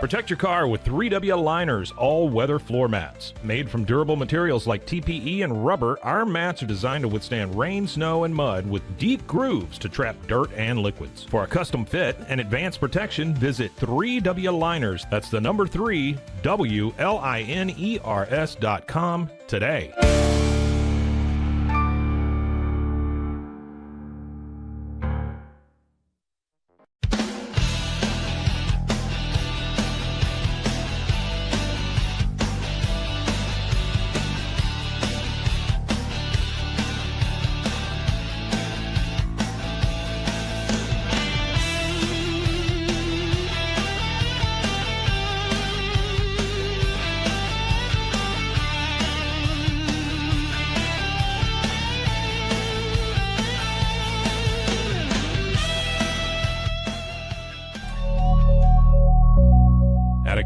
Protect your car with 3W Liners all-weather floor mats. Made from durable materials like TPE and rubber, our mats are designed to withstand rain, snow, and mud with deep grooves to trap dirt and liquids. For a custom fit and advanced protection, visit 3W Liners. That's the number 3, WLINERS.com today.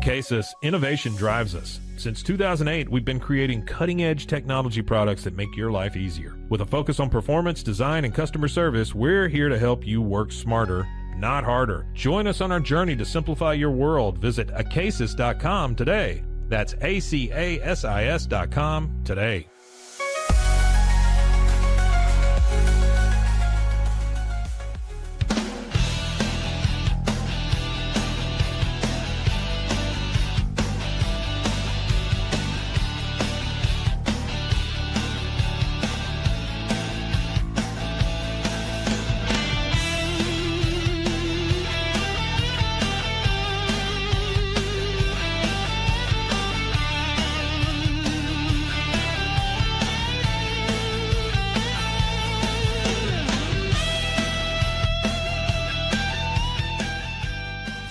Cases, innovation drives us. Since 2008, we've been creating cutting-edge technology products that make your life easier. With a focus on performance, design, and customer service, we're here to help you work smarter, not harder. Join us on our journey to simplify your world. Visit acasis.com today. That's ACASIS.com today.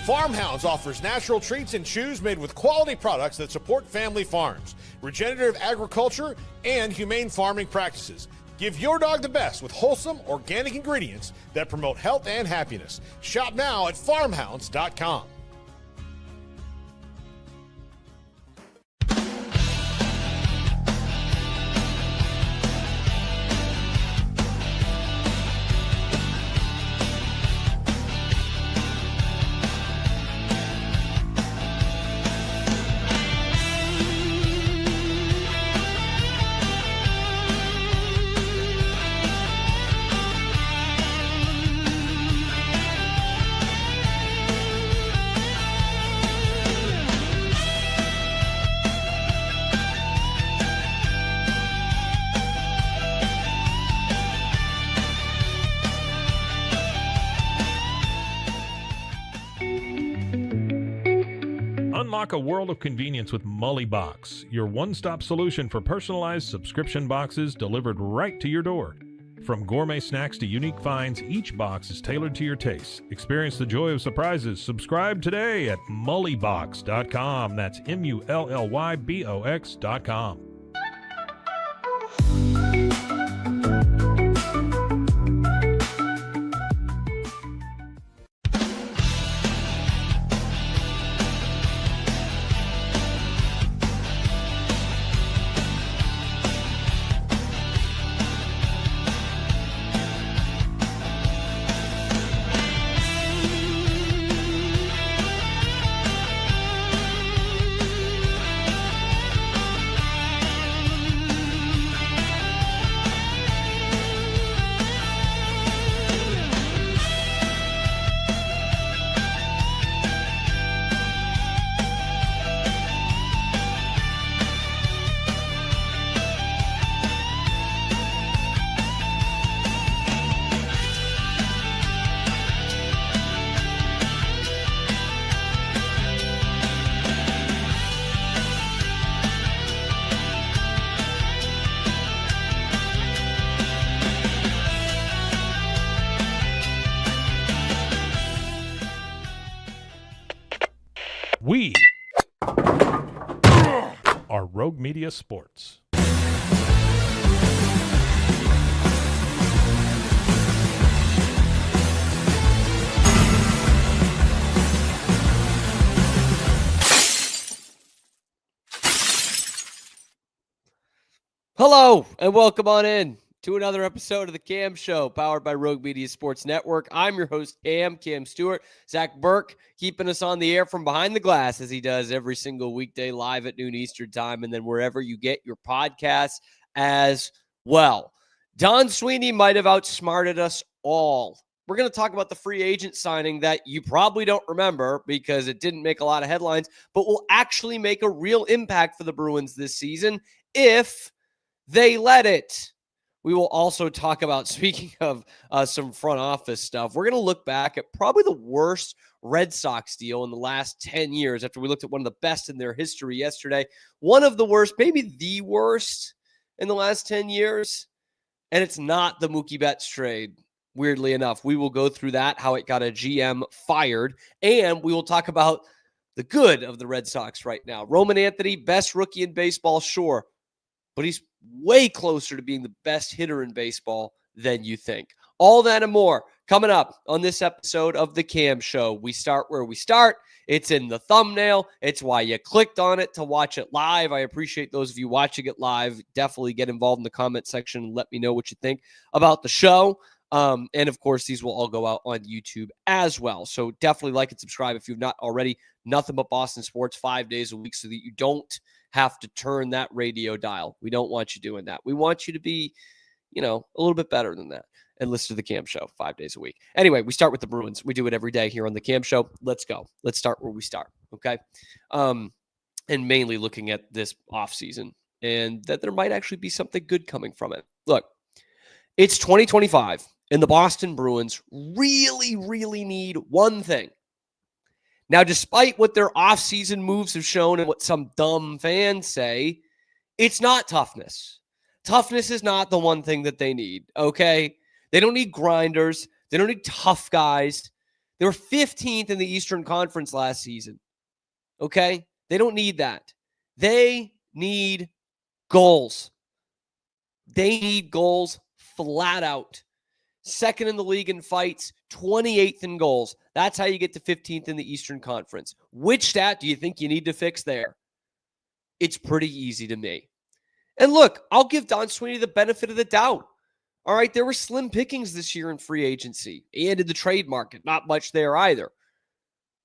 Farmhounds offers natural treats and chews made with quality products that support family farms, regenerative agriculture, and humane farming practices. Give your dog the best with wholesome, organic ingredients that promote health and happiness. Shop now at farmhounds.com. Unlock a world of convenience with Mully Box, your one-stop solution for personalized subscription boxes delivered right to your door. From gourmet snacks to unique finds, each box is tailored to your tastes. Experience the joy of surprises. Subscribe today at mullybox.com. That's MULLYBOX.com. We are Rogue Media Sports. Hello, and welcome on in to another episode of the Cam Show, powered by Rogue Media Sports Network. I'm your host, Cam Stewart. Zach Burke keeping us on the air from behind the glass, as he does every single weekday live at noon Eastern time, and then wherever you get your podcasts as well. Don Sweeney might have outsmarted us all. We're going to talk about the free agent signing that you probably don't remember because it didn't make a lot of headlines, but will actually make a real impact for the Bruins this season if they let it. We will also talk about, speaking of some front office stuff, we're going to look back at probably the worst Red Sox deal in the last 10 years after we looked at one of the best in their history yesterday. One of the worst, maybe the worst in the last 10 years. And it's not the Mookie Betts trade. Weirdly enough, we will go through that, how it got a GM fired, and we will talk about the good of the Red Sox right now. Roman Anthony, best rookie in baseball, sure, but he's way closer to being the best hitter in baseball than you think. All that and more coming up on this episode of The Cam Show. We start where we start. It's in the thumbnail. It's why you clicked on it to watch it live. I appreciate those of you watching it live. Definitely get involved in the comment section and let me know what you think about the show. And of course, these will all go out on YouTube as well. So definitely like and subscribe if you've not already. Nothing but Boston sports 5 days a week so that you don't have to turn that radio dial. We don't want you doing that. We want you to be, a little bit better than that and listen to the Cam Show 5 days a week. Anyway, we start with the Bruins. We do it every day here on the Cam Show. Let's go. Let's start where we start. Okay. And mainly looking at this offseason and that there might actually be something good coming from it. Look, it's 2025. And the Boston Bruins really, really need one thing. Now, despite what their offseason moves have shown and what some dumb fans say, it's not toughness. Toughness is not the one thing that they need, okay? They don't need grinders. They don't need tough guys. They were 15th in the Eastern Conference last season, okay? They don't need that. They need goals. They need goals flat out. Second in the league in fights, 28th in goals. That's how you get to 15th in the Eastern Conference. Which stat do you think you need to fix there? It's pretty easy to me. And look, I'll give Don Sweeney the benefit of the doubt. All right, there were slim pickings this year in free agency and in the trade market. Not much there either.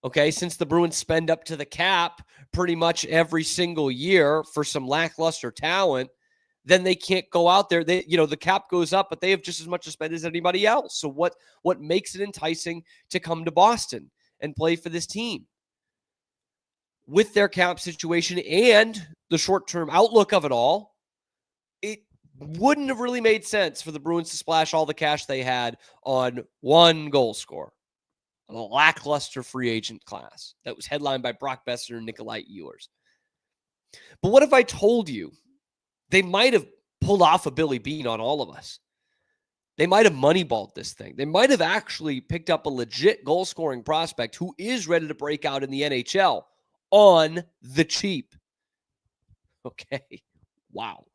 Okay, since the Bruins spend up to the cap pretty much every single year for some lackluster talent, then they can't go out there. The cap goes up, but they have just as much to spend as anybody else. So what makes it enticing to come to Boston and play for this team? With their cap situation and the short-term outlook of it all, it wouldn't have really made sense for the Bruins to splash all the cash they had on one goal scorer, a lackluster free agent class that was headlined by Brock Besser and Nikolai Ehlers. But what if I told you they might have pulled off a Billy Bean on all of us? They might have moneyballed this thing. They might have actually picked up a legit goal-scoring prospect who is ready to break out in the NHL on the cheap. Okay. Wow.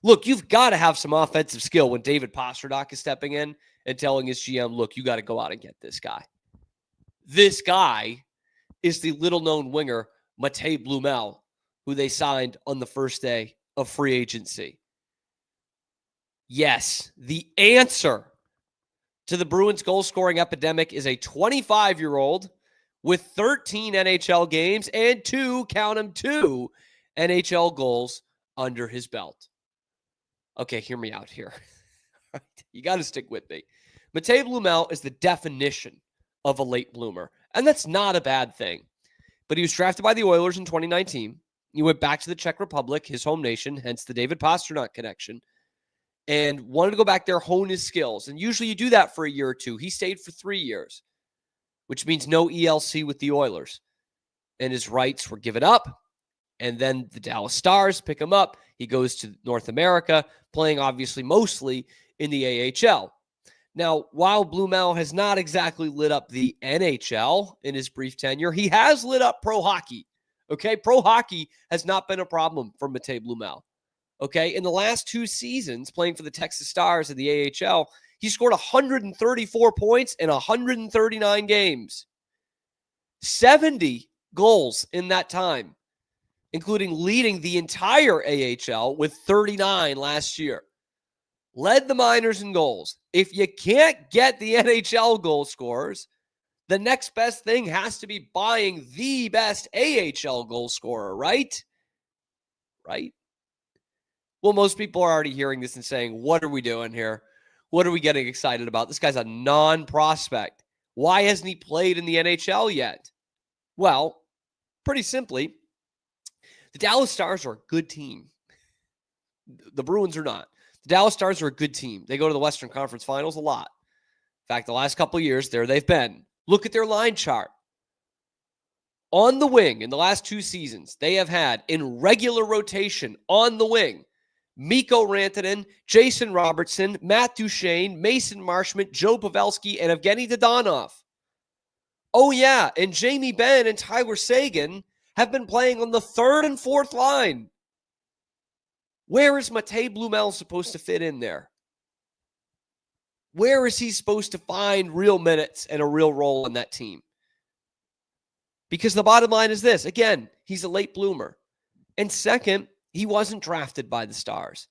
Look, you've got to have some offensive skill when David Pastrnak is stepping in and telling his GM, look, you got to go out and get this guy. This guy is the little-known winger, Matej Blumel, who they signed on the first day of free agency. Yes, the answer to the Bruins goal-scoring epidemic is a 25-year-old with 13 NHL games and two NHL goals under his belt. Okay, hear me out here. You got to stick with me. Matej Blumel is the definition of a late bloomer, and that's not a bad thing. But he was drafted by the Oilers in 2019. He went back to the Czech Republic, his home nation, hence the David Pastrnak connection, and wanted to go back there, hone his skills. And usually you do that for a year or two. He stayed for 3 years, which means no ELC with the Oilers. And his rights were given up. And then the Dallas Stars pick him up. He goes to North America, playing obviously mostly in the AHL. Now, while Blumel has not exactly lit up the NHL in his brief tenure, he has lit up pro hockey. Okay, pro hockey has not been a problem for Matej Blumel. Okay, in the last 2 seasons playing for the Texas Stars in the AHL, he scored 134 points in 139 games. 70 goals in that time, including leading the entire AHL with 39 last year. led the minors in goals. If you can't get the NHL goal scorers, the next best thing has to be buying the best AHL goal scorer, right? Right? Well, most people are already hearing this and saying, what are we doing here? What are we getting excited about? This guy's a non-prospect. Why hasn't he played in the NHL yet? Well, pretty simply, the Dallas Stars are a good team. The Bruins are not. The Dallas Stars are a good team. They go to the Western Conference Finals a lot. In fact, the last couple of years, there they've been. Look at their line chart. On the wing, in the last 2 seasons, they have had, in regular rotation, on the wing, Mikko Rantanen, Jason Robertson, Matt Duchene, Mason Marchment, Joe Pavelski, and Evgeny Dodonov. Oh, yeah, and Jamie Benn and Tyler Seguin have been playing on the 3rd and 4th line. Where is Matej Blumel supposed to fit in there? Where is he supposed to find real minutes and a real role on that team? Because the bottom line is this. Again, he's a late bloomer. And second, he wasn't drafted by the Stars.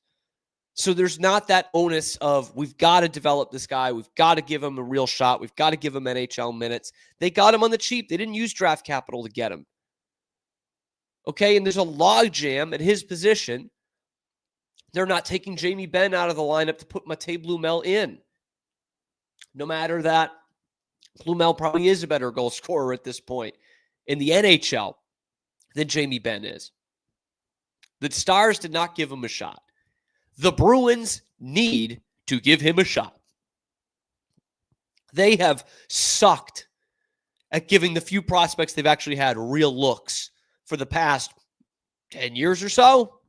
So there's not that onus of, we've got to develop this guy. We've got to give him a real shot. We've got to give him NHL minutes. They got him on the cheap. They didn't use draft capital to get him. Okay, and there's a logjam at his position. They're not taking Jamie Benn out of the lineup to put Matej Blumel in. No matter that, Blumel probably is a better goal scorer at this point in the NHL than Jamie Benn is. The Stars did not give him a shot. The Bruins need to give him a shot. They have sucked at giving the few prospects they've actually had real looks for the past 10 years or so.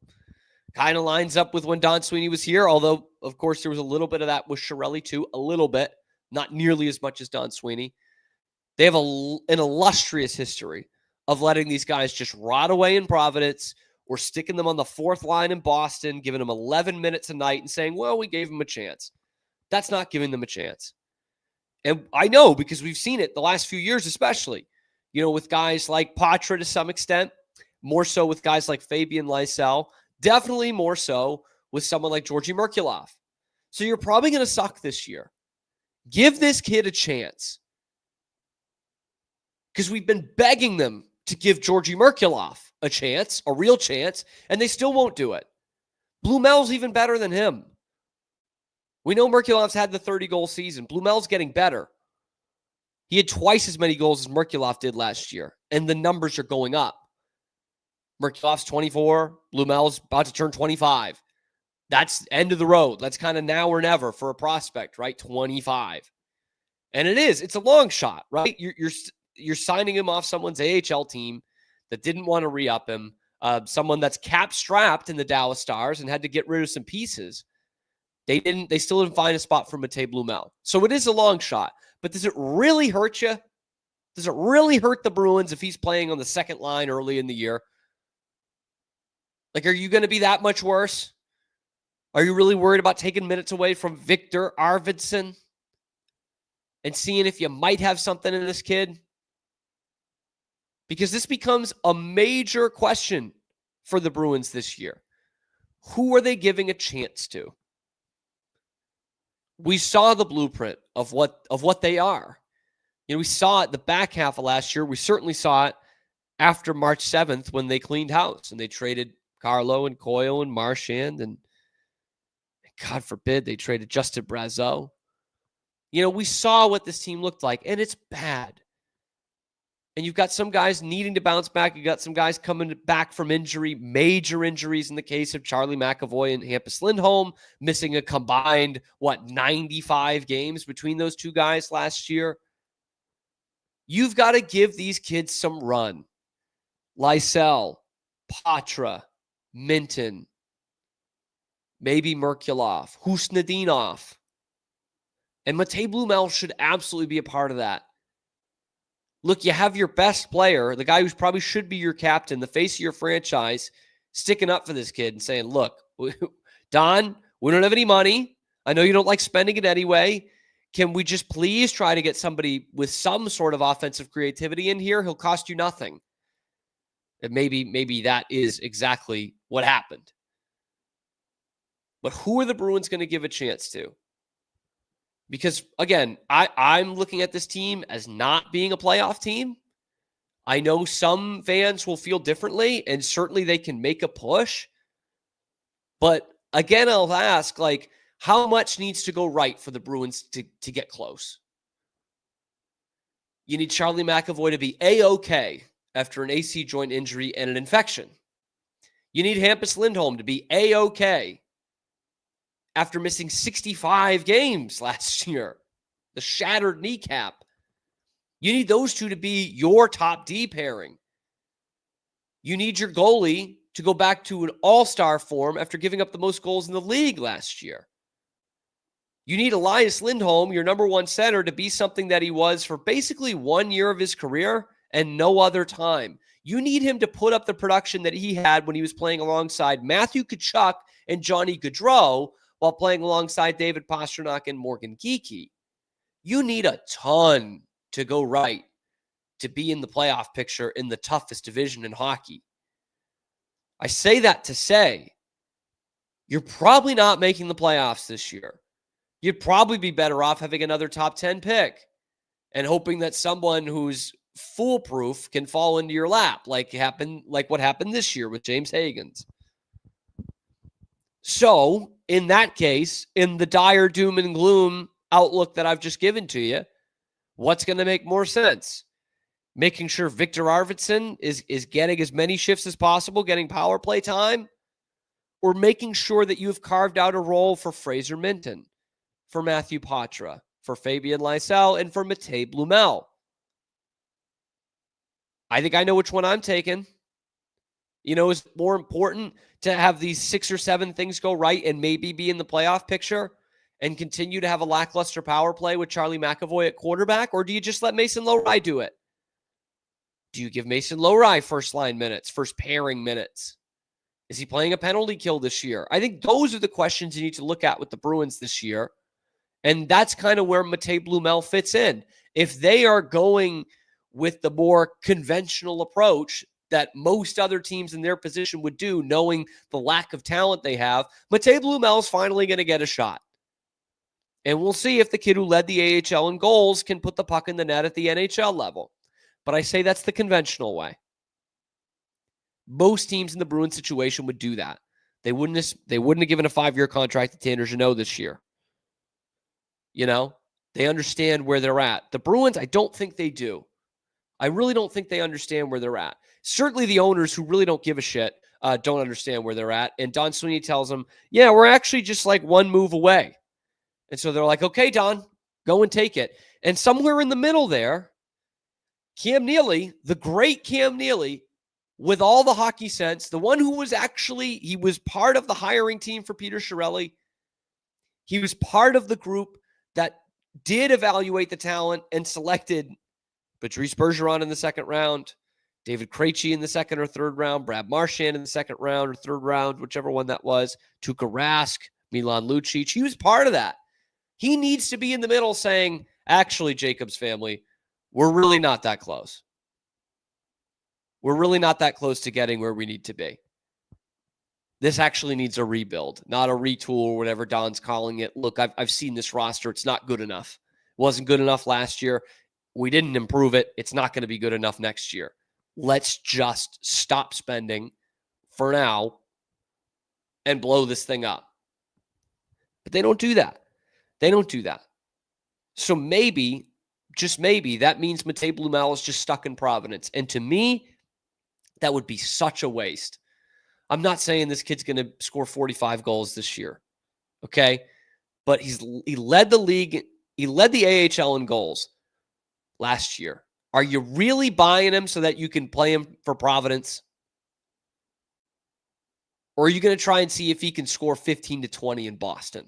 Kind of lines up with when Don Sweeney was here, although, of course, there was a little bit of that with Chiarelli too, a little bit, not nearly as much as Don Sweeney. They have an illustrious history of letting these guys just rot away in Providence or sticking them on the 4th line in Boston, giving them 11 minutes a night and saying, well, we gave them a chance. That's not giving them a chance. And I know because we've seen it the last few years, especially, with guys like Patra to some extent, more so with guys like Fabian Lysell, definitely more so with someone like Georgi Merkulov. So you're probably going to suck this year. Give this kid a chance. Because we've been begging them to give Georgi Merkulov a chance, a real chance, and they still won't do it. Blumel's even better than him. We know Merkulov's had the 30-goal season. Blumel's getting better. He had twice as many goals as Merkulov did last year, and the numbers are going up. Merkulov's 24. Blumel's about to turn 25. That's end of the road. That's kind of now or never for a prospect, right? 25. And it is. It's a long shot, right? You're signing him off someone's AHL team that didn't want to re-up him, someone that's cap-strapped in the Dallas Stars and had to get rid of some pieces. They still didn't find a spot for Matej Blumel. So it is a long shot. But does it really hurt you? Does it really hurt the Bruins if he's playing on the 2nd line early in the year? Like, are you going to be that much worse? Are you really worried about taking minutes away from Victor Arvidsson and seeing if you might have something in this kid? Because this becomes a major question for the Bruins this year. Who are they giving a chance to? We saw the blueprint of what they are. We saw it the back half of last year. We certainly saw it after March 7th when they cleaned house and they traded Carlo and Coyle and Marchand, and God forbid they traded Justin Brazeau. We saw what this team looked like, and it's bad. And you've got some guys needing to bounce back. You've got some guys coming back from injury, major injuries in the case of Charlie McAvoy and Hampus Lindholm, missing a combined, 95 games between those two guys last year. You've got to give these kids some run. Lysell, Patra, Minton, maybe Merkulov, Husnadinov. And Matej Blumel should absolutely be a part of that. Look, you have your best player, the guy who probably should be your captain, the face of your franchise, sticking up for this kid and saying, look, Don, we don't have any money. I know you don't like spending it anyway. Can we just please try to get somebody with some sort of offensive creativity in here? He'll cost you nothing. And maybe that is exactly what happened. But who are the Bruins going to give a chance to? Because, again, I'm looking at this team as not being a playoff team. I know some fans will feel differently, and certainly they can make a push. But, again, I'll ask, like, how much needs to go right for the Bruins to get close? You need Charlie McAvoy to be A-OK after an AC joint injury and an infection. You need Hampus Lindholm to be A-OK after missing 65 games last year, the shattered kneecap. You need those two to be your top D pairing. You need your goalie to go back to an all-star form after giving up the most goals in the league last year. You need Elias Lindholm, your number one center, to be something that he was for basically 1 year of his career and no other time. You need him to put up the production that he had when he was playing alongside Matthew Tkachuk and Johnny Gaudreau while playing alongside David Pastrnak and Morgan Geekie. You need a ton to go right to be in the playoff picture in the toughest division in hockey. I say that to say you're probably not making the playoffs this year. You'd probably be better off having another top 10 pick and hoping that someone who's foolproof can fall into your lap like what happened this year with James Higgins. So, in that case, in the dire doom and gloom outlook that I've just given to you, what's going to make more sense? Making sure Victor Arvidsson is getting as many shifts as possible, getting power play time, or making sure that you've carved out a role for Fraser Minton, for Matthew Poitras, for Fabian Lysell, and for Matej Blumel. I think I know which one I'm taking. Is it more important to have these 6 or 7 things go right and maybe be in the playoff picture and continue to have a lackluster power play with Charlie McAvoy at quarterback? Or do you just let Mason Lohrei do it? Do you give Mason Lohrei first line minutes, first pairing minutes? Is he playing a penalty kill this year? I think those are the questions you need to look at with the Bruins this year. And that's kind of where Matej Blumel fits in. If they are going with the more conventional approach that most other teams in their position would do, knowing the lack of talent they have, Matej Blumel is finally going to get a shot. And we'll see if the kid who led the AHL in goals can put the puck in the net at the NHL level. But I say that's the conventional way. Most teams in the Bruins situation would do that. They wouldn't have given a 5-year contract to Tanner Jeannot this year. They understand where they're at. The Bruins, I don't think they do. I really don't think they understand where they're at. Certainly the owners who really don't give a shit don't understand where they're at. And Don Sweeney tells them, yeah, we're actually just like one move away. And so they're like, okay, Don, go and take it. And somewhere in the middle there, Cam Neely, the great Cam Neely, with all the hockey sense, the one who was he was part of the hiring team for Peter Chiarelli. He was part of the group that did evaluate the talent and selected Patrice Bergeron in the second round, David Krejci in the second or third round, Brad Marchand in the second round or third round, whichever one that was, Tuukka Rask, Milan Lucic. He was part of that. He needs to be in the middle saying, actually, Jacobs family, we're really not that close. We're really not that close to getting where we need to be. This actually needs a rebuild, not a retool or whatever Don's calling it. Look, I've seen this roster. It's not good enough. It wasn't good enough last year. We didn't improve it. It's not going to be good enough next year. Let's just stop spending for now and blow this thing up. But they don't do that. They don't do that. So maybe, just maybe, that means Matej Blumel is just stuck in Providence. And to me, that would be such a waste. I'm not saying this kid's going to score 45 goals this year, okay? But he led the league. He led the AHL in goals last year. Are you really buying him so that you can play him for Providence? Or are you going to try and see if he can score 15 to 20 in Boston?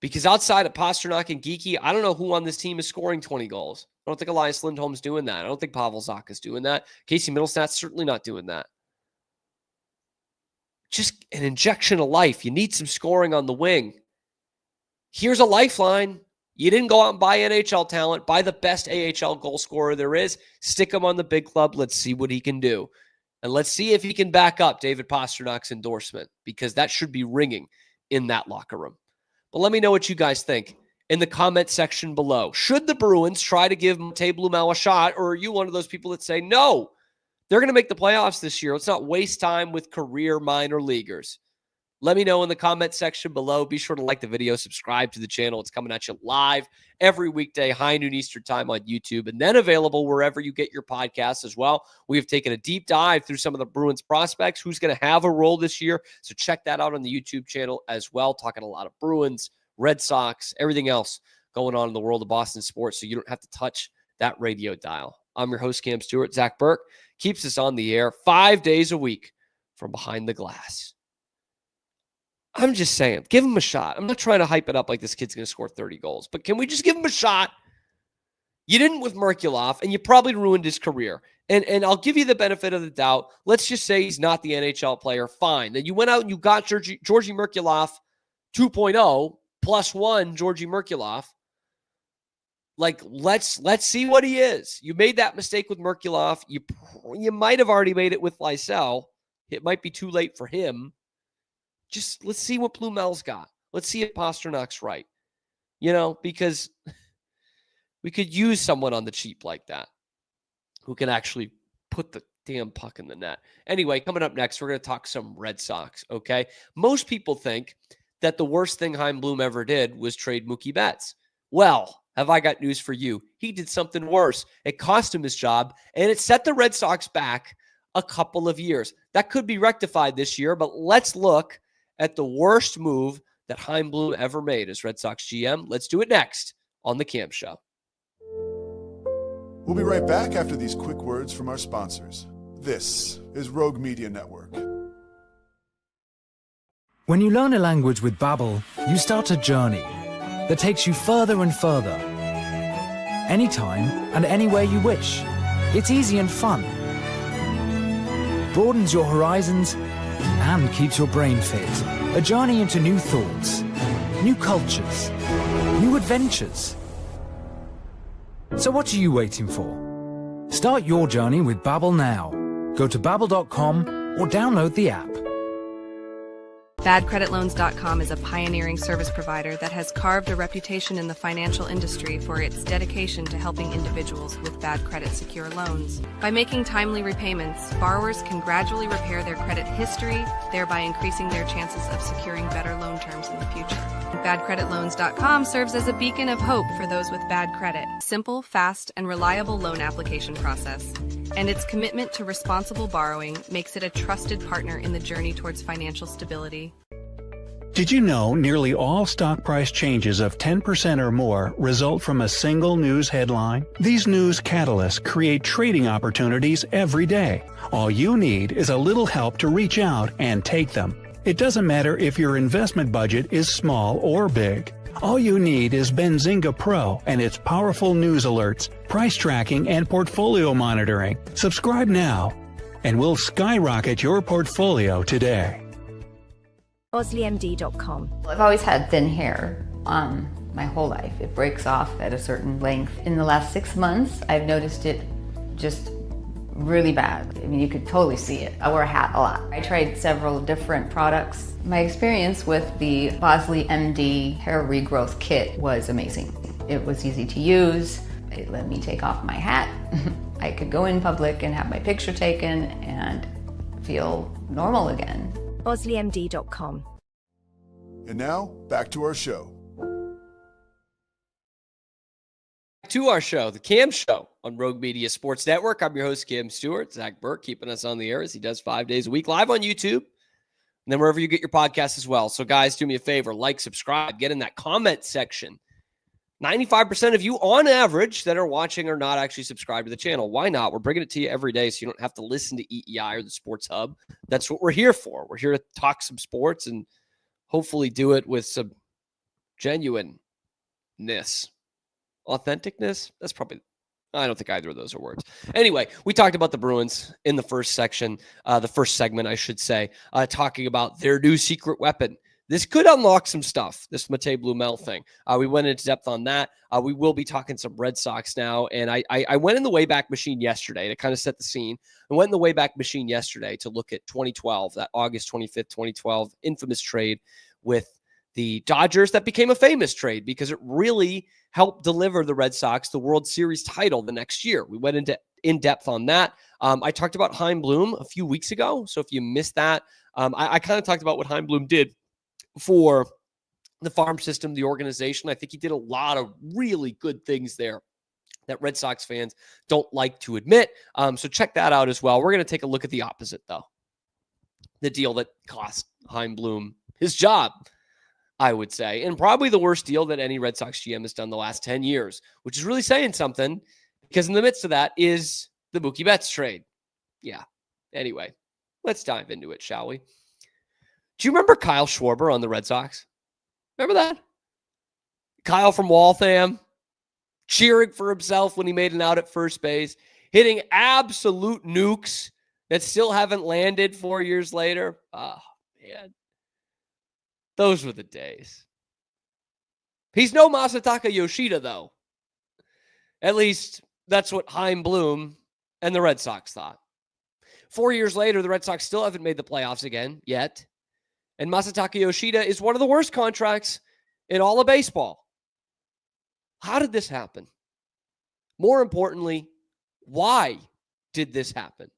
Because outside of Pastrnak and Geekie, I don't know who on this team is scoring 20 goals. I don't think Elias Lindholm's doing that. I don't think Pavel Zacha's doing that. Casey Middlestat's certainly not doing that. Just an injection of life. You need some scoring on the wing. Here's a lifeline. You didn't go out and buy NHL talent. Buy the best AHL goal scorer there is. Stick him on the big club. Let's see what he can do. And let's see if he can back up David Pasternak's endorsement, because that should be ringing in that locker room. But let me know what you guys think in the comment section below. Should the Bruins try to give Matej Blumel a shot, or are you one of those people that say, no, they're going to make the playoffs this year. Let's not waste time with career minor leaguers. Let me know in the comment section below. Be sure to like the video, subscribe to the channel. It's coming at you live every weekday, high noon Eastern time on YouTube, and then available wherever you get your podcasts as well. We have taken a deep dive through some of the Bruins prospects, who's going to have a role this year. So check that out on the YouTube channel as well. Talking a lot of Bruins, Red Sox, everything else going on in the world of Boston sports, so you don't have to touch that radio dial. I'm your host, Cam Stewart. Zach Burke keeps us on the air 5 days a week from behind the glass. I'm just saying, give him a shot. I'm not trying to hype it up like this kid's going to score 30 goals, but can we just give him a shot? You didn't with Merkulov, and you probably ruined his career. And I'll give you the benefit of the doubt. Let's just say he's not the NHL player. Fine. Then you went out and you got Georgi Merkulov 2.0 plus one Georgi Merkulov. Like, let's see what he is. You made that mistake with Merkulov. You might have already made it with Lysell. It might be too late for him. Just let's see what Blumel's got. Let's see if Pasternak's right. Because we could use someone on the cheap like that who can actually put the damn puck in the net. Anyway, coming up next, we're going to talk some Red Sox, okay? Most people think that the worst thing Chaim Bloom ever did was trade Mookie Betts. Well, have I got news for you? He did something worse. It cost him his job, and it set the Red Sox back a couple of years. That could be rectified this year, but let's look at the worst move that Chaim Bloom ever made as Red Sox GM. Let's do it next on The Cam Show. We'll be right back after these quick words from our sponsors. This is Rogue Media Network. When you learn a language with Babbel, you start a journey that takes you further and further. Anytime and anywhere you wish. It's easy and fun. Broadens your horizons and keeps your brain fit. A journey into new thoughts, new cultures, new adventures. So what are you waiting for? Start your journey with Babbel now. Go to babbel.com or download the app. BadCreditLoans.com is a pioneering service provider that has carved a reputation in the financial industry for its dedication to helping individuals with bad credit secure loans. By making timely repayments, borrowers can gradually repair their credit history, thereby increasing their chances of securing better loan terms in the future. BadCreditLoans.com serves as a beacon of hope for those with bad credit. Simple, fast, and reliable loan application process. And its commitment to responsible borrowing makes it a trusted partner in the journey towards financial stability. Did you know nearly all stock price changes of 10% or more result from a single news headline? These news catalysts create trading opportunities every day. All you need is a little help to reach out and take them. It doesn't matter if your investment budget is small or big. All you need is Benzinga Pro and its powerful news alerts, price tracking, and portfolio monitoring. Subscribe now, and we'll skyrocket your portfolio today. OsleyMD.com. I've always had thin hair my whole life. It breaks off at a certain length. In the last 6 months, I've noticed it just really bad. I mean, you could totally see it. I wear a hat a lot. I tried several different products. My experience with the Bosley MD hair regrowth kit was amazing. It was easy to use. It let me take off my hat. I could go in public and have my picture taken and feel normal again. OsleyMD.com. And now, back to our show. To our show, The Cam Show on Rogue Media Sports Network. I'm your host, Cam Stewart. Zach Burke keeping us on the air as he does 5 days a week, live on YouTube, and then wherever you get your podcasts as well. So, guys, do me a favor, like, subscribe, get in that comment section. 95% of you, on average, that are watching are not actually subscribed to the channel. Why not? We're bringing it to you every day so you don't have to listen to EEI or the Sports Hub. That's what we're here for. We're here to talk some sports and hopefully do it with some genuineness. Authenticness? That's probably, I don't think either of those are words. Anyway, we talked about the Bruins in the first section, the first segment, I should say, talking about their new secret weapon. this could unlock some stuff, this Matej Blumel thing. We went into depth on that. We will be talking some Red Sox now. And I went in the Wayback Machine yesterday to kind of set the scene. I went in the Wayback Machine yesterday to look at 2012, that August 25th, 2012 infamous trade with the Dodgers that became a famous trade because it really helped deliver the Red Sox the World Series title the next year. We went into in depth on that. I talked about Chaim Bloom a few weeks ago. So if you missed that, I kind of talked about what Chaim Bloom did for the farm system, the organization. I think he did a lot of really good things there that Red Sox fans don't like to admit. So check that out as well. We're going to take a look at the opposite, though. The deal that cost Chaim Bloom his job, I would say, and probably the worst deal that any Red Sox GM has done the last 10 years, which is really saying something because in the midst of that is the Mookie Betts trade. Yeah. Anyway, let's dive into it, shall we? Do you remember Kyle Schwarber on the Red Sox? Remember that? Kyle from Waltham cheering for himself when he made an out at first base, hitting absolute nukes that still haven't landed 4 years later. Oh, man. Those were the days. He's no Masataka Yoshida, though. At least that's what Chaim Bloom and the Red Sox thought. 4 years later, the Red Sox still haven't made the playoffs again yet. And Masataka Yoshida is one of the worst contracts in all of baseball. How did this happen? More importantly, why did this happen?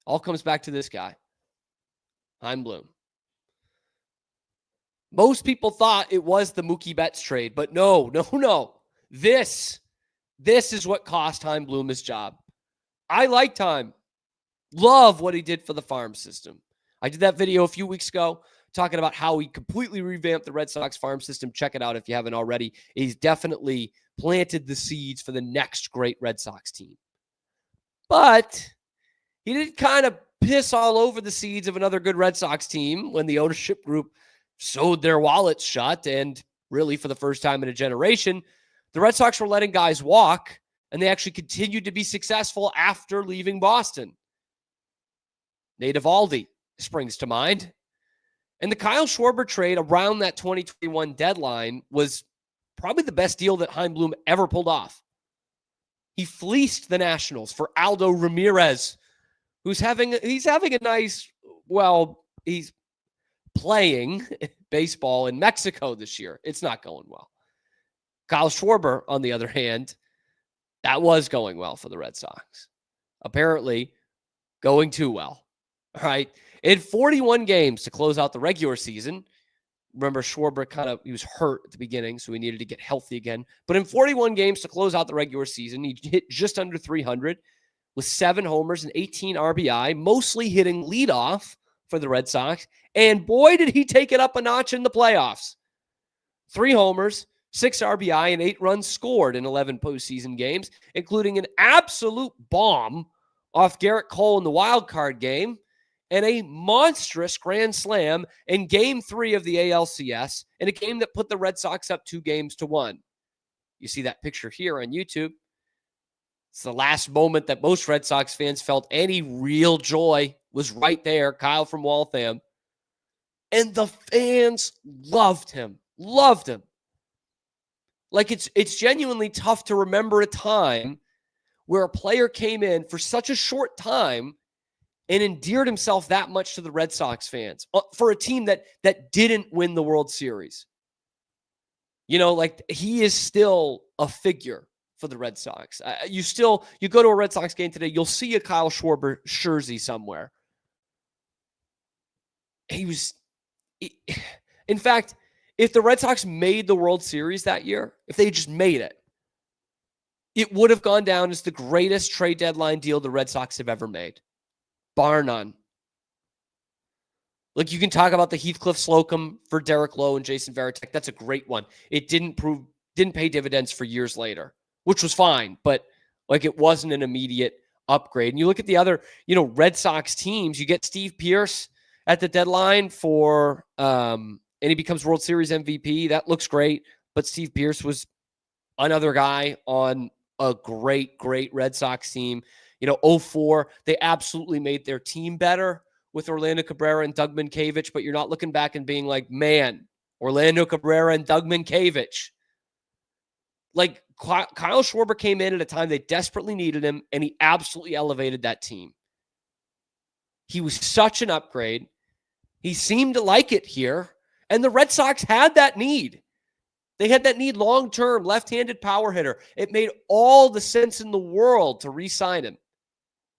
All comes back to this guy, Chaim Bloom. Most people thought it was the Mookie Betts trade, but no. This is what cost Chaim Bloom his job. I liked Chaim. Love what he did for the farm system. I did that video a few weeks ago talking about how he completely revamped the Red Sox farm system. Check it out if you haven't already. He's definitely planted the seeds for the next great Red Sox team. But he did kind of piss all over the seeds of another good Red Sox team when the ownership group sewed their wallets shut. And really, for the first time in a generation, the Red Sox were letting guys walk, and they actually continued to be successful after leaving Boston. Nate Eovaldi springs to mind. And the Kyle Schwarber trade around that 2021 deadline was probably the best deal that Chaim Bloom ever pulled off. He fleeced the Nationals for Aldo Ramirez, who's having a nice, he's playing baseball in Mexico this year. It's not going well. Kyle Schwarber, on the other hand, that was going well for the Red Sox. Apparently, going too well. All right. In 41 games to close out the regular season, remember Schwarber he was hurt at the beginning, so he needed to get healthy again. But in 41 games to close out the regular season, he hit just under 300 with 7 homers and 18 RBI, mostly hitting leadoff for the Red Sox. And boy, did he take it up a notch in the playoffs. 3 homers, 6 RBI, and 8 runs scored in 11 postseason games, including an absolute bomb off Garrett Cole in the wild card game, and a monstrous grand slam in Game 3 of the ALCS, in a game that put the Red Sox up 2-1. You see that picture here on YouTube. It's the last moment that most Red Sox fans felt any real joy was right there, Kyle from Waltham. And the fans loved him. Like it's genuinely tough to remember a time where a player came in for such a short time and endeared himself that much to the Red Sox fans for a team that didn't win the World Series. You know, like he is still a figure for the Red Sox. You go to a Red Sox game today, you'll see a Kyle Schwarber jersey somewhere. In fact, if the Red Sox made the World Series that year, if they just made it, it would have gone down as the greatest trade deadline deal the Red Sox have ever made. Bar none. Like, you can talk about the Heathcliff Slocum for Derek Lowe and Jason Varitek. That's a great one. It didn't pay dividends for years later, which was fine, but like it wasn't an immediate upgrade. And you look at the other, Red Sox teams, you get Steve Pearce at the deadline and he becomes World Series MVP. That looks great. But Steve Pearce was another guy on a great Red Sox team. 2004, they absolutely made their team better with Orlando Cabrera and Doug Minkiewicz, but you're not looking back and being like, man, Orlando Cabrera and Doug Minkiewicz. Like, Kyle Schwarber came in at a time they desperately needed him, and he absolutely elevated that team. He was such an upgrade. He seemed to like it here, and the Red Sox had that need. They had that need long-term, left-handed power hitter. It made all the sense in the world to re-sign him,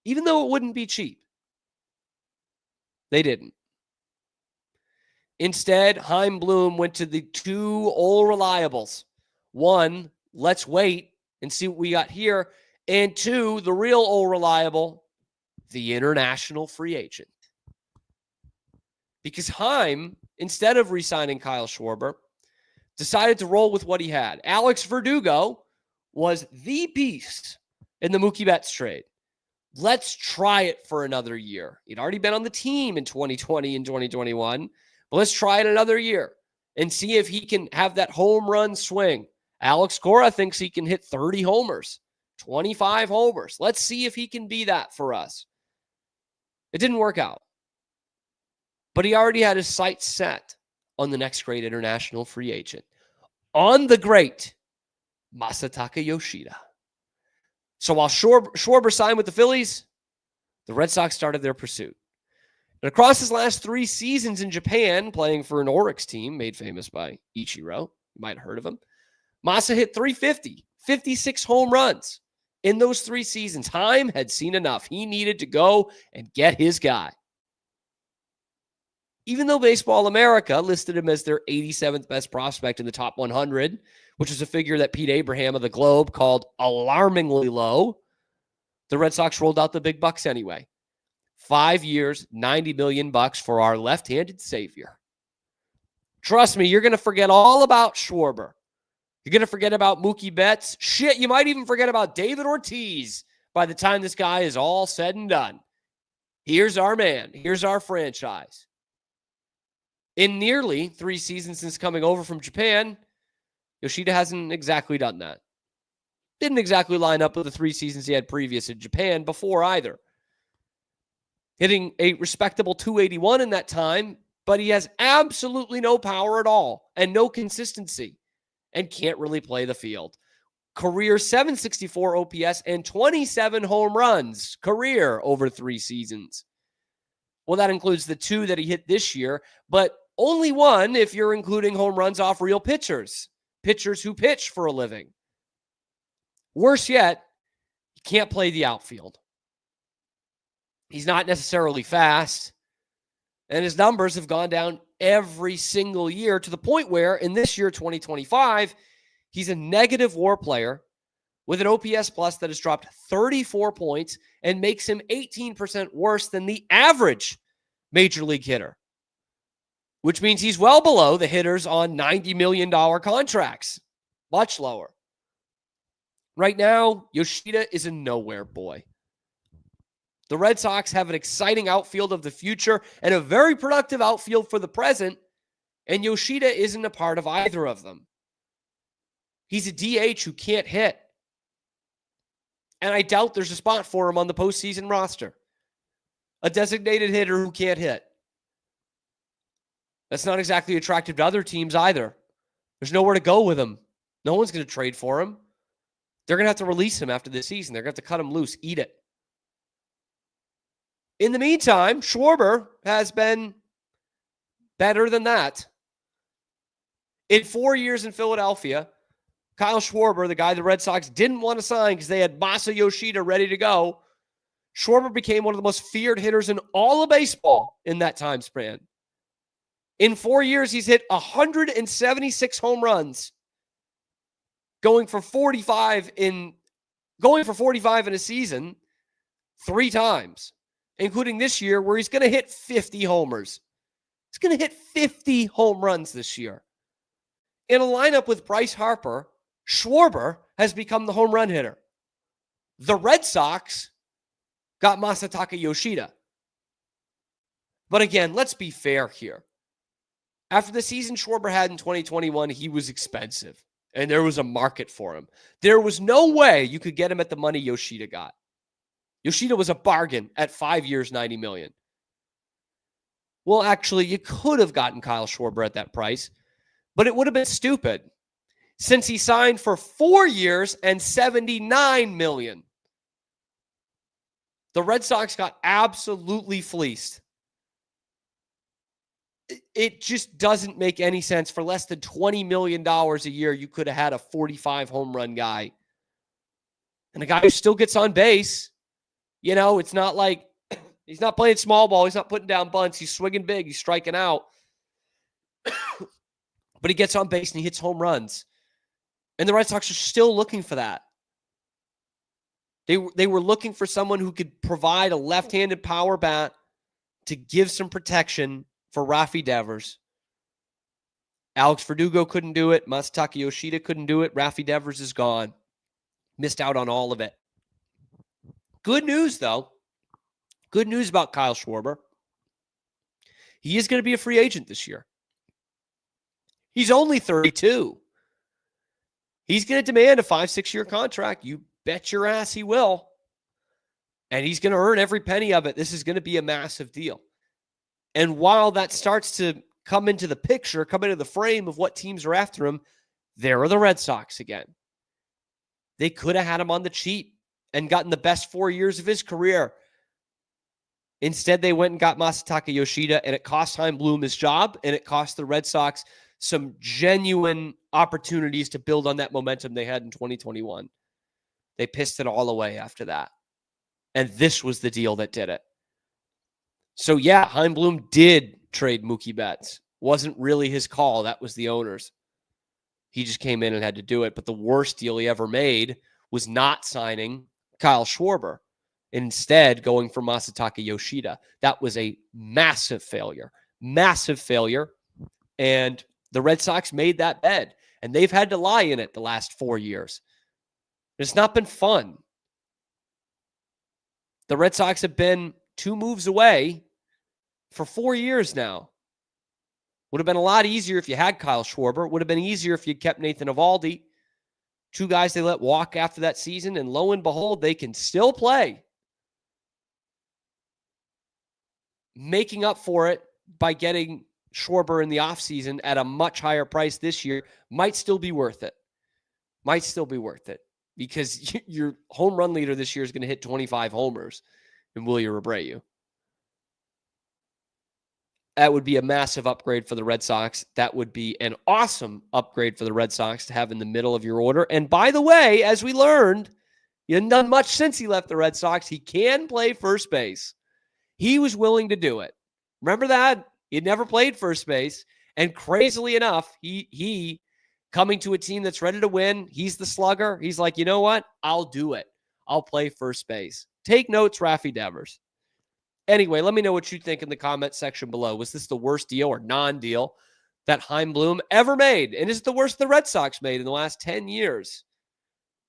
even though it wouldn't be cheap. They didn't. Instead, Chaim Bloom went to the two old reliables. One, let's wait and see what we got here. And two, the real old reliable, the international free agent. Because Chaim, instead of re-signing Kyle Schwarber, decided to roll with what he had. Alex Verdugo was the piece in the Mookie Betts trade. Let's try it for another year. He'd already been on the team in 2020 and 2021. But let's try it another year and see if he can have that home run swing. Alex Cora thinks he can hit 30 homers, 25 homers. Let's see if he can be that for us. It didn't work out. But he already had his sights set on the next great international free agent. On the great Masataka Yoshida. So while Schwarber signed with the Phillies, the Red Sox started their pursuit. And across his last 3 seasons in Japan, playing for an Oryx team made famous by Ichiro, you might have heard of him, Masa hit 350, 56 home runs. In those 3 seasons, Chaim had seen enough. He needed to go and get his guy. Even though Baseball America listed him as their 87th best prospect in the top 100, which is a figure that Pete Abraham of the Globe called alarmingly low, the Red Sox rolled out the big bucks anyway. 5 years, $90 million for our left-handed savior. Trust me, you're going to forget all about Schwarber. You're going to forget about Mookie Betts. Shit, you might even forget about David Ortiz by the time this guy is all said and done. Here's our man. Here's our franchise. In nearly 3 seasons since coming over from Japan, Yoshida hasn't exactly done that. Didn't exactly line up with the 3 seasons he had previous in Japan before either. Hitting a respectable 281 in that time, but he has absolutely no power at all and no consistency and can't really play the field. Career 764 OPS and 27 home runs career over 3 seasons. Well, that includes the 2 that he hit this year, but only 1 if you're including home runs off real pitchers who pitch for a living. Worse yet, he can't play the outfield. He's not necessarily fast, and his numbers have gone down every single year to the point where in this year, 2025, he's a negative WAR player with an OPS plus that has dropped 34 points and makes him 18% worse than the average major league hitter, which means he's well below the hitters on $90 million contracts, much lower. Right now, Yoshida is a nowhere boy. The Red Sox have an exciting outfield of the future and a very productive outfield for the present, and Yoshida isn't a part of either of them. He's a DH who can't hit, and I doubt there's a spot for him on the postseason roster. A designated hitter who can't hit. That's not exactly attractive to other teams either. There's nowhere to go with him. No one's going to trade for him. They're going to have to release him after this season. They're going to have to cut him loose, eat it. In the meantime, Schwarber has been better than that. In 4 years in Philadelphia, Kyle Schwarber, the guy the Red Sox didn't want to sign because they had Masa Yoshida ready to go, Schwarber became one of the most feared hitters in all of baseball in that time span. In 4 years, he's hit 176 home runs, going for 45 in a season 3 times. Including this year where he's going to hit 50 homers. He's going to hit 50 home runs this year. In a lineup with Bryce Harper, Schwarber has become the home run hitter. The Red Sox got Masataka Yoshida. But again, let's be fair here. After the season Schwarber had in 2021, he was expensive, and there was a market for him. There was no way you could get him at the money Yoshida got. Yoshida was a bargain at 5 years, $90 million. Well, actually, you could have gotten Kyle Schwarber at that price, but it would have been stupid since he signed for 4 years and $79 million. The Red Sox got absolutely fleeced. It just doesn't make any sense. For less than $20 million a year, you could have had a 45 home run guy. And a guy who still gets on base. You know, it's not like he's not playing small ball. He's not putting down bunts. He's swinging big. He's striking out. But he gets on base and he hits home runs. And the Red Sox are still looking for that. They were looking for someone who could provide a left-handed power bat to give some protection for Rafi Devers. Alex Verdugo couldn't do it. Masataka Yoshida couldn't do it. Rafi Devers is gone. Missed out on all of it. Good news, though. Good news about Kyle Schwarber. He is going to be a free agent this year. He's only 32. He's going to demand a 5-6-year contract. You bet your ass he will. And he's going to earn every penny of it. This is going to be a massive deal. And while that starts to come into the picture, come into the frame of what teams are after him, there are the Red Sox again. They could have had him on the cheap and gotten the best 4 years of his career. Instead, they went and got Masataka Yoshida, and it cost Chaim Bloom his job, and it cost the Red Sox some genuine opportunities to build on that momentum they had in 2021. They pissed it all away after that. And this was the deal that did it. So, yeah, Chaim Bloom did trade Mookie Betts. Wasn't really his call. That was the owner's. He just came in and had to do it. But the worst deal he ever made was not signing Kyle Schwarber. Instead, going for Masataka Yoshida. That was a massive failure. Massive failure. And the Red Sox made that bed. And they've had to lie in it the last 4 years. It's not been fun. The Red Sox have been 2 moves away for 4 years now. Would have been a lot easier if you had Kyle Schwarber. Would have been easier if you kept Nathan Eovaldi. 2 guys they let walk after that season, and lo and behold, they can still play. Making up for it by getting Schwarber in the offseason at a much higher price this year might still be worth it. Might still be worth it. Because your home run leader this year is going to hit 25 homers in Wilyer Abreu. That would be a massive upgrade for the Red Sox. That would be an awesome upgrade for the Red Sox to have in the middle of your order. And by the way, as we learned, he hasn't done much since he left the Red Sox. He can play first base. He was willing to do it. Remember that? He had never played first base. And crazily enough, he coming to a team that's ready to win, he's the slugger. He's like, you know what? I'll do it. I'll play first base. Take notes, Rafi Devers. Anyway, let me know what you think in the comment section below. Was this the worst deal or non-deal that Chaim Bloom ever made? And is it the worst the Red Sox made in the last 10 years?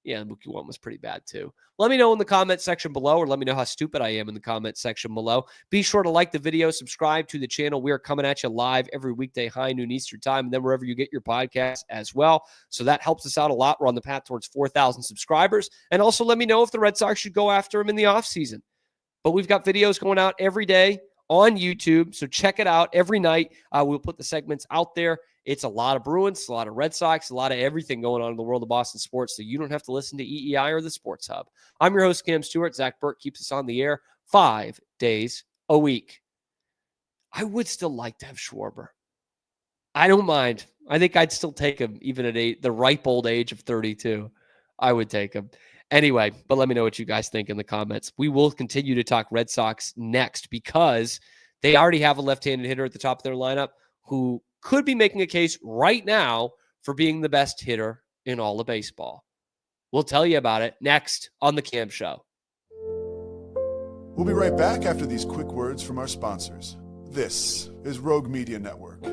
Yeah, the Mookie one was pretty bad too. Let me know in the comment section below, or let me know how stupid I am in the comment section below. Be sure to like the video, subscribe to the channel. We are coming at you live every weekday, high noon Eastern time, and then wherever you get your podcasts as well. So that helps us out a lot. We're on the path towards 4,000 subscribers. And also let me know if the Red Sox should go after him in the offseason. But we've got videos going out every day on YouTube, so check it out every night. We'll put the segments out there. It's a lot of Bruins, a lot of Red Sox, a lot of everything going on in the world of Boston sports, so you don't have to listen to EEI or the Sports Hub. I'm your host, Cam Stewart. Zach Burke keeps us on the air 5 days a week. I would still like to have Schwarber. I don't mind. I think I'd still take him even at the ripe old age of 32. I would take him. Anyway, but let me know what you guys think in the comments. We will continue to talk Red Sox next because they already have a left-handed hitter at the top of their lineup who could be making a case right now for being the best hitter in all of baseball. We'll tell you about it next on The Cam Show. We'll be right back after these quick words from our sponsors. This is Rogue Media Network.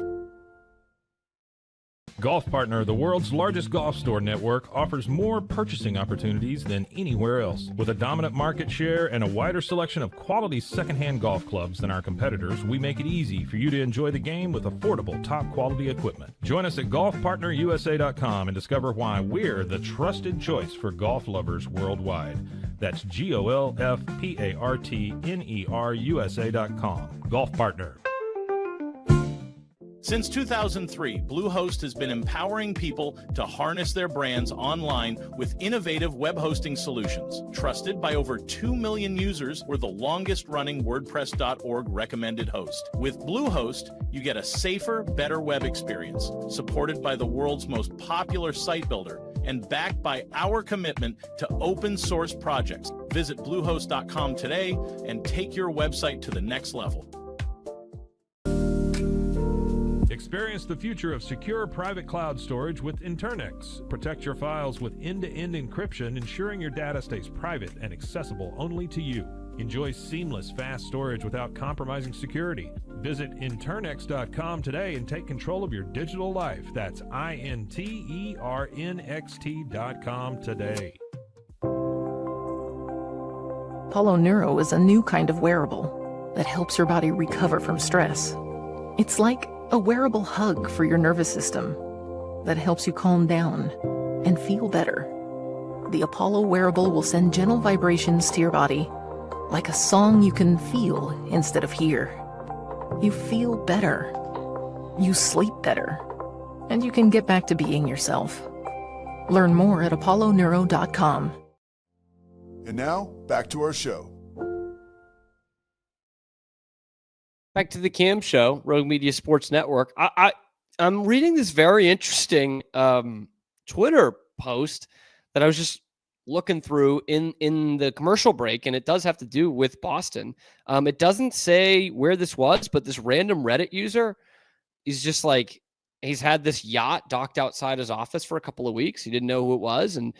Golf Partner, the world's largest golf store network, offers more purchasing opportunities than anywhere else. With a dominant market share and a wider selection of quality secondhand golf clubs than our competitors, we make it easy for you to enjoy the game with affordable, top-quality equipment. Join us at golfpartnerusa.com and discover why we're the trusted choice for golf lovers worldwide. That's GOLFPARTNERUSA.com. Golf Partner. Since 2003, Bluehost has been empowering people to harness their brands online with innovative web hosting solutions. Trusted by over 2 million users, we're the longest-running WordPress.org recommended host. With Bluehost, you get a safer, better web experience, supported by the world's most popular site builder, and backed by our commitment to open source projects. Visit Bluehost.com today and take your website to the next level. Experience the future of secure private cloud storage with Internix. Protect your files with end-to-end encryption, ensuring your data stays private and accessible only to you. Enjoy seamless, fast storage without compromising security. Visit Internix.com today and take control of your digital life. That's INTERNXT.com today. Apollo Neuro is a new kind of wearable that helps your body recover from stress. It's like a wearable hug for your nervous system that helps you calm down and feel better. The Apollo wearable will send gentle vibrations to your body, like a song you can feel instead of hear. You feel better. You sleep better. And you can get back to being yourself. Learn more at apolloneuro.com. And now, back to our show. Back to the Cam Show, Rogue Media Sports Network. I'm reading this very interesting Twitter post that I was just looking through in the commercial break, and it does have to do with Boston. It doesn't say where this was, but this random Reddit user is just like, he's had this yacht docked outside his office for a couple of weeks. He didn't know who it was, and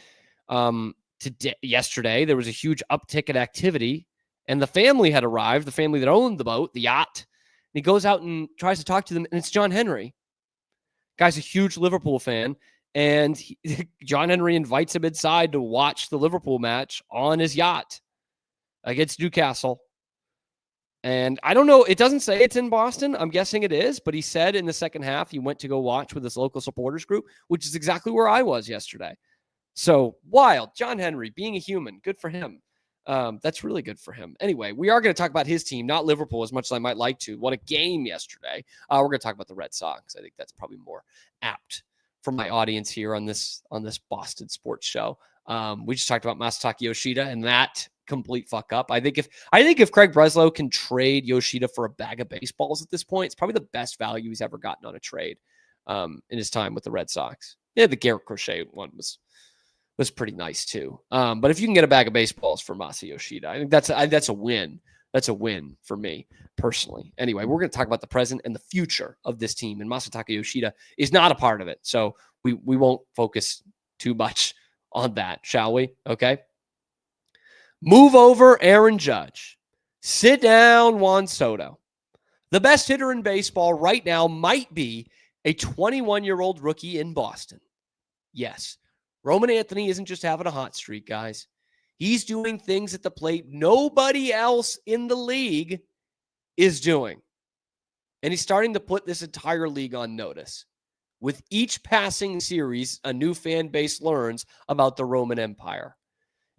yesterday there was a huge uptick in activity. And the family had arrived, the family that owned the boat, the yacht. And he goes out and tries to talk to them, and it's John Henry. Guy's a huge Liverpool fan, and John Henry invites him inside to watch the Liverpool match on his yacht against Newcastle. And I don't know, it doesn't say it's in Boston. I'm guessing it is, but he said in the second half he went to go watch with his local supporters group, which is exactly where I was yesterday. So wild. John Henry, being a human, good for him. That's really good for him. Anyway, we are going to talk about his team, not Liverpool, as much as I might like to. What a game yesterday. We're going to talk about the Red Sox. I think that's probably more apt for my audience here on this Boston sports show. We just talked about Masataka Yoshida and that complete fuck up. I think if Craig Breslow can trade Yoshida for a bag of baseballs at this point, it's probably the best value he's ever gotten on a trade in his time with the Red Sox. Yeah, the Garrett Crochet one was pretty nice too. But if you can get a bag of baseballs for Masa Yoshida, I think that's a win. That's a win for me personally. Anyway, we're going to talk about the present and the future of this team, and Masataka Yoshida is not a part of it. So we won't focus too much on that, shall we? Okay. Move over Aaron Judge. Sit down Juan Soto. The best hitter in baseball right now might be a 21-year-old rookie in Boston. Yes. Roman Anthony isn't just having a hot streak, guys. He's doing things at the plate nobody else in the league is doing. And he's starting to put this entire league on notice. With each passing series, a new fan base learns about the Roman Empire.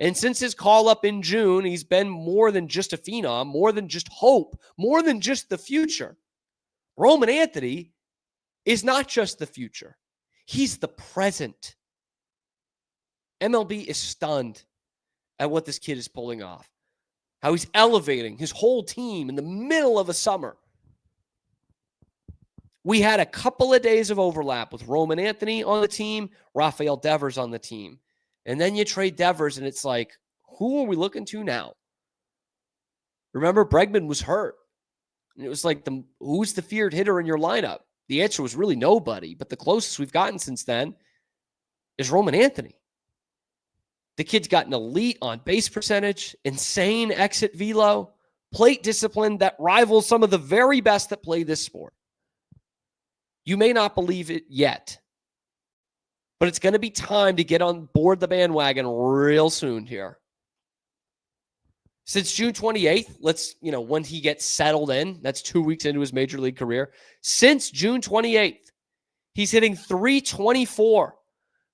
And since his call-up in June, he's been more than just a phenom, more than just hope, more than just the future. Roman Anthony is not just the future. He's the present. MLB is stunned at what this kid is pulling off. How he's elevating his whole team in the middle of a summer. We had a couple of days of overlap with Roman Anthony on the team, Rafael Devers on the team. And then you trade Devers, and it's like, who are we looking to now? Remember, Bregman was hurt. And it was like, who's the feared hitter in your lineup? The answer was really nobody. But the closest we've gotten since then is Roman Anthony. The kid's got an elite on base percentage, insane exit velo, plate discipline that rivals some of the very best that play this sport. You may not believe it yet, but it's going to be time to get on board the bandwagon real soon here. Since June 28th, when he gets settled in, that's 2 weeks into his major league career. Since June 28th, he's hitting .324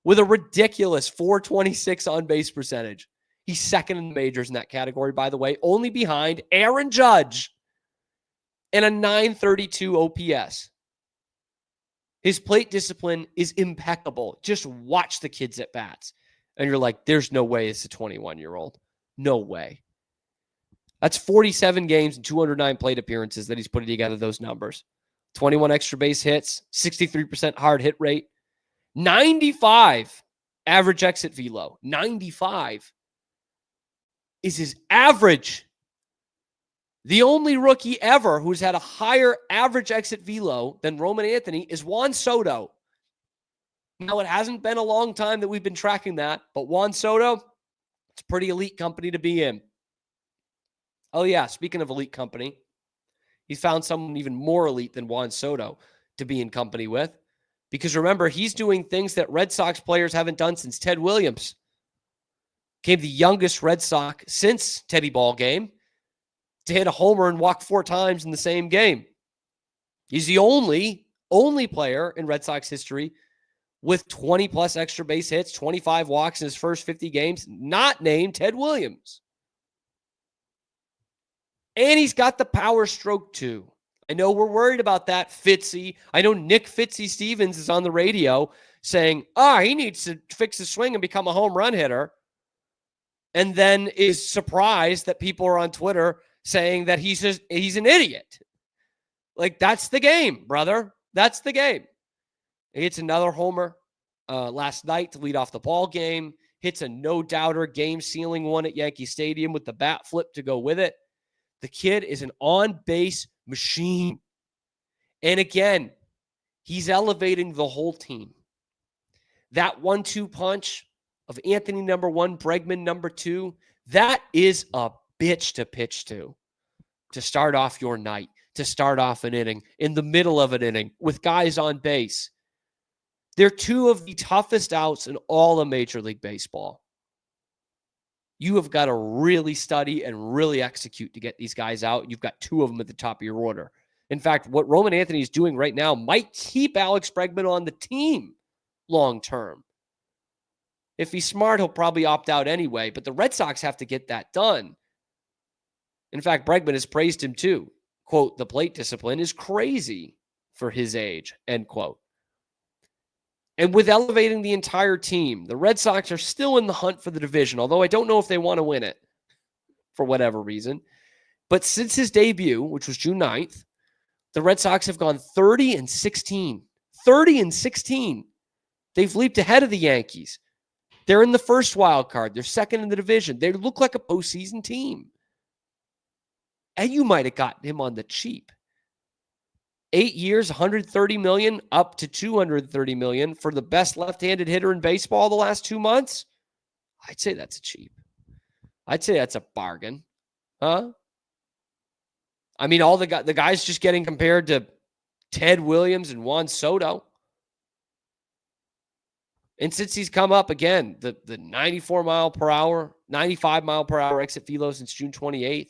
with a ridiculous .426 on base percentage. He's second in the majors in that category, by the way, only behind Aaron Judge and a .932 OPS. His plate discipline is impeccable. Just watch the kids at bats. And you're like, there's no way it's a 21-year-old. No way. That's 47 games and 209 plate appearances that he's putting together those numbers. 21 extra base hits, 63% hard hit rate, 95 average exit velo. 95 is his average. The only rookie ever who's had a higher average exit velo than Roman Anthony is Juan Soto. Now, it hasn't been a long time that we've been tracking that, but Juan Soto, it's a pretty elite company to be in. Oh, yeah, speaking of elite company, he's found someone even more elite than Juan Soto to be in company with. Because remember, he's doing things that Red Sox players haven't done since Ted Williams. Became the youngest Red Sox since Teddy Ball game to hit a homer and walk 4 times in the same game. He's the only player in Red Sox history with 20-plus extra base hits, 25 walks in his first 50 games, not named Ted Williams. And he's got the power stroke, too. I know we're worried about that, Fitzy. I know Nick Fitzy Stevens is on the radio saying, he needs to fix his swing and become a home run hitter. And then is surprised that people are on Twitter saying that he's an idiot. Like, that's the game, brother. That's the game. He hits another homer last night to lead off the ball game. Hits a no-doubter game-sealing one at Yankee Stadium with the bat flip to go with it. The kid is an on-base machine. And again, he's elevating the whole team. That 1-2 punch of Anthony number 1, Bregman number 2, that is a bitch to pitch to start off your night, to start off an inning, in the middle of an inning, with guys on base. They're 2 of the toughest outs in all of Major League Baseball. You have got to really study and really execute to get these guys out. You've got 2 of them at the top of your order. In fact, what Roman Anthony is doing right now might keep Alex Bregman on the team long term. If he's smart, he'll probably opt out anyway, but the Red Sox have to get that done. In fact, Bregman has praised him too. Quote, the plate discipline is crazy for his age, end quote. And with elevating the entire team, the Red Sox are still in the hunt for the division, although I don't know if they want to win it for whatever reason. But since his debut, which was June 9th, the Red Sox have gone 30-16. 30-16. They've leaped ahead of the Yankees. They're in the first wild card. They're second in the division. They look like a postseason team. And you might have gotten him on the cheap. 8 years, $130 million, up to $230 million for the best left-handed hitter in baseball the last 2 months. I'd say that's cheap. I'd say that's a bargain. Huh? I mean, all the guys just getting compared to Ted Williams and Juan Soto. And since he's come up again, the 94 mile per hour, 95 mile per hour exit velo since June 28th,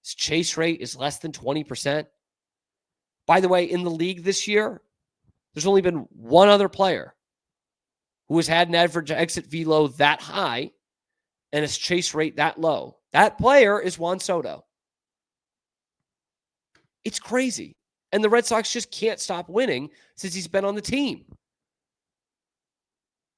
his chase rate is less than 20%. By the way, in the league this year, there's only been one other player who has had an average exit velo that high and his chase rate that low. That player is Juan Soto. It's crazy. And the Red Sox just can't stop winning since he's been on the team.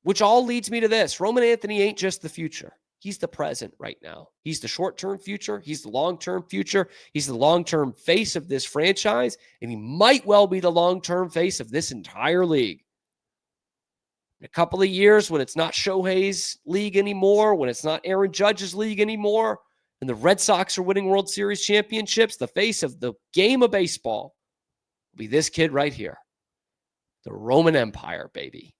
Which all leads me to this. Roman Anthony ain't just the future. He's the present right now. He's the short-term future. He's the long-term future. He's the long-term face of this franchise, and he might well be the long-term face of this entire league. In a couple of years, when it's not Shohei's league anymore, when it's not Aaron Judge's league anymore, and the Red Sox are winning World Series championships, the face of the game of baseball will be this kid right here. The Roman Empire, baby.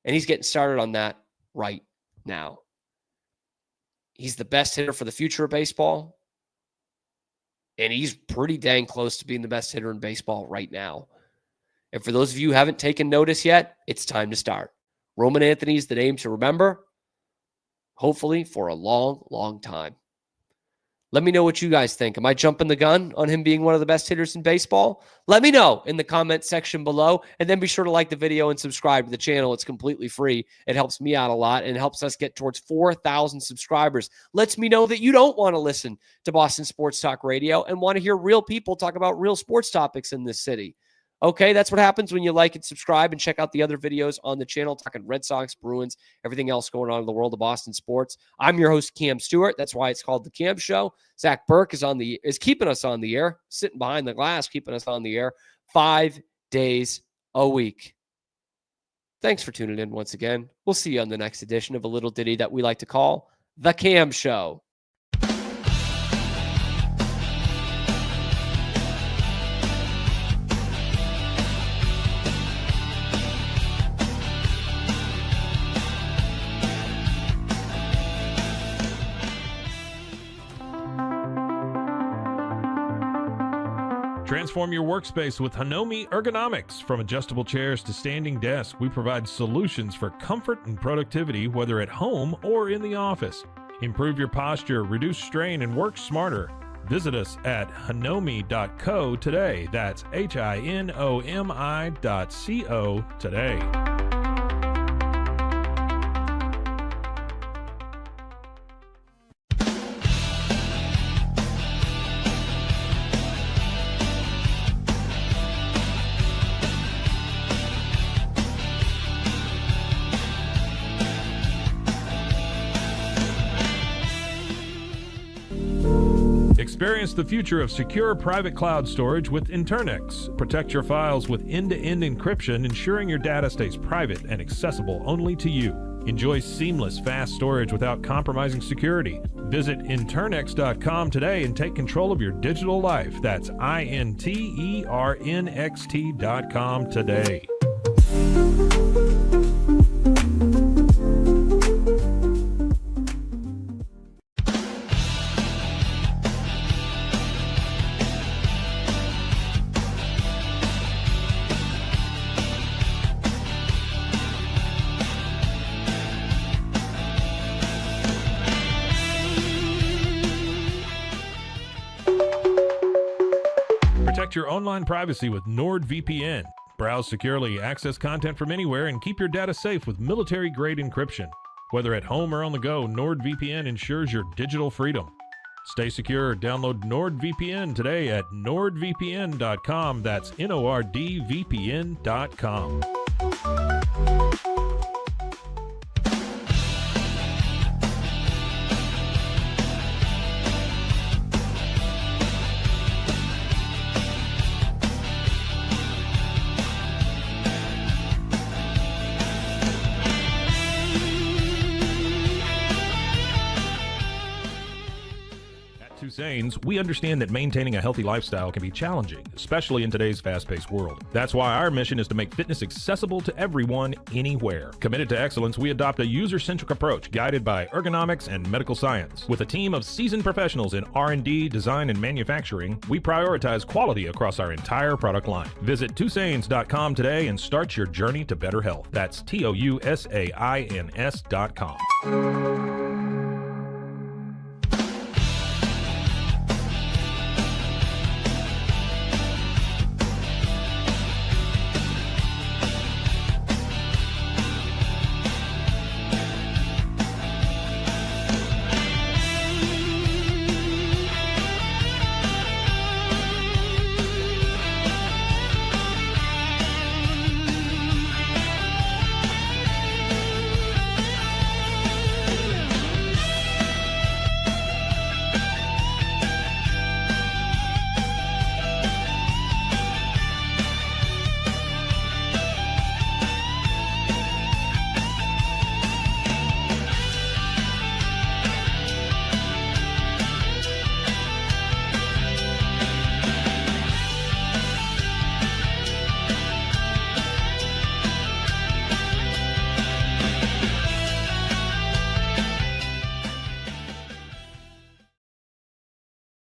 And he's getting started on that right now. He's the best hitter for the future of baseball. And he's pretty dang close to being the best hitter in baseball right now. And for those of you who haven't taken notice yet, it's time to start. Roman Anthony is the name to remember, hopefully for a long, long time. Let me know what you guys think. Am I jumping the gun on him being one of the best hitters in baseball? Let me know in the comment section below. And then be sure to like the video and subscribe to the channel. It's completely free. It helps me out a lot and helps us get towards 4,000 subscribers. Lets me know that you don't want to listen to Boston Sports Talk Radio and want to hear real people talk about real sports topics in this city. Okay, that's what happens when you like and subscribe and check out the other videos on the channel, talking Red Sox, Bruins, everything else going on in the world of Boston sports. I'm your host, Cam Stewart. That's why it's called The Cam Show. Zach Burke is keeping us on the air, sitting behind the glass, keeping us on the air 5 days a week. Thanks for tuning in once again. We'll see you on the next edition of a little ditty that we like to call The Cam Show. Transform your workspace with Hanomi Ergonomics. From adjustable chairs to standing desks, we provide solutions for comfort and productivity, whether at home or in the office. Improve your posture, reduce strain, and work smarter. Visit us at hanomi.co today. That's HINOMI.co today. Experience the future of secure private cloud storage with Internex. Protect your files with end-to-end encryption, ensuring your data stays private and accessible only to you. Enjoy seamless, fast storage without compromising security. Visit Internex.com today and take control of your digital life. That's INTERNXT.com today. Protect your online privacy with NordVPN. Browse securely, access content from anywhere, and keep your data safe with military-grade encryption. Whether at home or on the go, NordVPN ensures your digital freedom. Stay secure. Download NordVPN today at nordvpn.com. That's NORDVPN.com. We understand that maintaining a healthy lifestyle can be challenging, especially in today's fast-paced world. That's why our mission is to make fitness accessible to everyone, anywhere. Committed to excellence, we adopt a user-centric approach guided by ergonomics and medical science. With a team of seasoned professionals in R&D, design, and manufacturing, we prioritize quality across our entire product line. Visit TwoSains.com today and start your journey to better health. That's TOUSAINS.com.